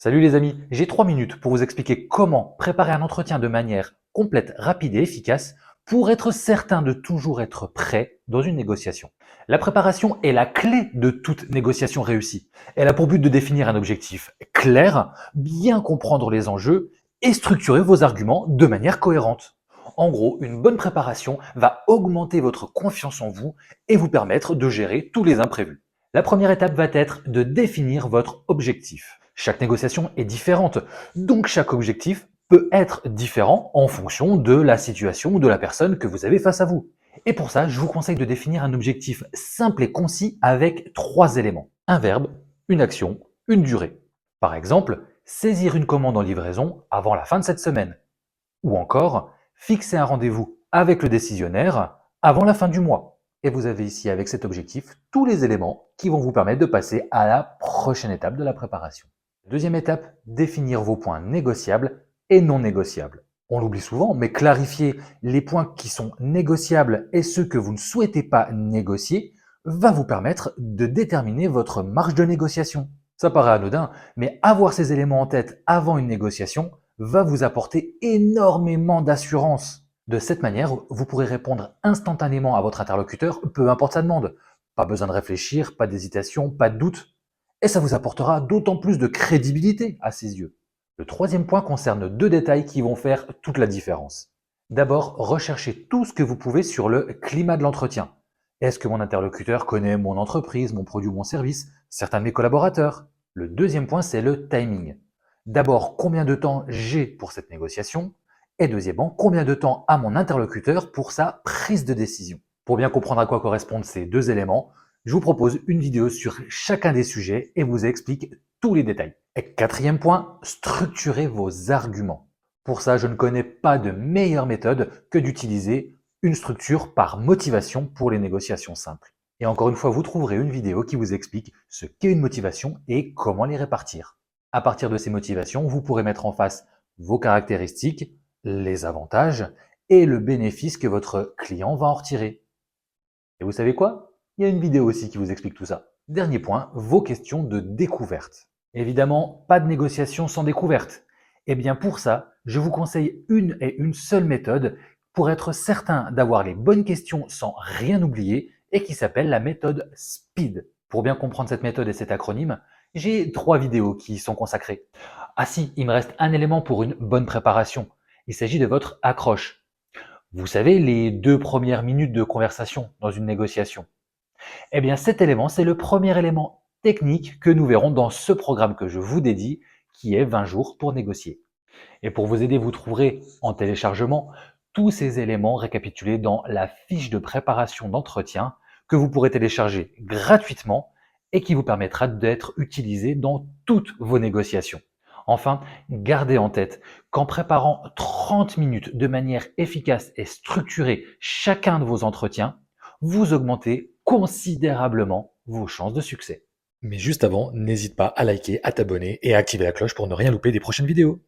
Salut les amis, j'ai 3 minutes pour vous expliquer comment préparer un entretien de manière complète, rapide et efficace pour être certain de toujours être prêt dans une négociation. La préparation est la clé de toute négociation réussie. Elle a pour but de définir un objectif clair, bien comprendre les enjeux et structurer vos arguments de manière cohérente. En gros, une bonne préparation va augmenter votre confiance en vous et vous permettre de gérer tous les imprévus. La première étape va être de définir votre objectif. Chaque négociation est différente, donc chaque objectif peut être différent en fonction de la situation ou de la personne que vous avez face à vous. Et pour ça, je vous conseille de définir un objectif simple et concis avec 3 éléments. Un verbe, une action, une durée. Par exemple, saisir une commande en livraison avant la fin de cette semaine. Ou encore, fixer un rendez-vous avec le décisionnaire avant la fin du mois. Et vous avez ici avec cet objectif tous les éléments qui vont vous permettre de passer à la prochaine étape de la préparation. Deuxième étape, définir vos points négociables et non négociables. On l'oublie souvent, mais clarifier les points qui sont négociables et ceux que vous ne souhaitez pas négocier va vous permettre de déterminer votre marge de négociation. Ça paraît anodin, mais avoir ces éléments en tête avant une négociation va vous apporter énormément d'assurance. De cette manière, vous pourrez répondre instantanément à votre interlocuteur, peu importe sa demande. Pas besoin de réfléchir, pas d'hésitation, pas de doute. Et ça vous apportera d'autant plus de crédibilité à ses yeux. Le troisième point concerne 2 détails qui vont faire toute la différence. D'abord, recherchez tout ce que vous pouvez sur le climat de l'entretien. Est-ce que mon interlocuteur connaît mon entreprise, mon produit ou mon service, certains de mes collaborateurs? Le deuxième point, c'est le timing. D'abord, combien de temps j'ai pour cette négociation? Et deuxièmement, combien de temps a mon interlocuteur pour sa prise de décision? Pour bien comprendre à quoi correspondent ces 2 éléments, je vous propose une vidéo sur chacun des sujets et vous explique tous les détails. Et quatrième point, structurez vos arguments. Pour ça, je ne connais pas de meilleure méthode que d'utiliser une structure par motivation pour les négociations simples. Et encore une fois, vous trouverez une vidéo qui vous explique ce qu'est une motivation et comment les répartir. À partir de ces motivations, vous pourrez mettre en face vos caractéristiques, les avantages et le bénéfice que votre client va en retirer. Et vous savez quoi? Il y a une vidéo aussi qui vous explique tout ça. Dernier point, vos questions de découverte. Évidemment, pas de négociation sans découverte. Et bien pour ça, je vous conseille une et une seule méthode pour être certain d'avoir les bonnes questions sans rien oublier et qui s'appelle la méthode SPEED. Pour bien comprendre cette méthode et cet acronyme, j'ai 3 vidéos qui y sont consacrées. Ah si, il me reste un élément pour une bonne préparation. Il s'agit de votre accroche. Vous savez, les 2 premières minutes de conversation dans une négociation. Eh bien, cet élément, c'est le premier élément technique que nous verrons dans ce programme que je vous dédie, qui est 20 jours pour négocier. Et pour vous aider, vous trouverez en téléchargement tous ces éléments récapitulés dans la fiche de préparation d'entretien que vous pourrez télécharger gratuitement et qui vous permettra d'être utilisé dans toutes vos négociations. Enfin, gardez en tête qu'en préparant 30 minutes de manière efficace et structurée chacun de vos entretiens, vous augmentez considérablement vos chances de succès. Mais juste avant, n'hésite pas à liker, à t'abonner et à activer la cloche pour ne rien louper des prochaines vidéos.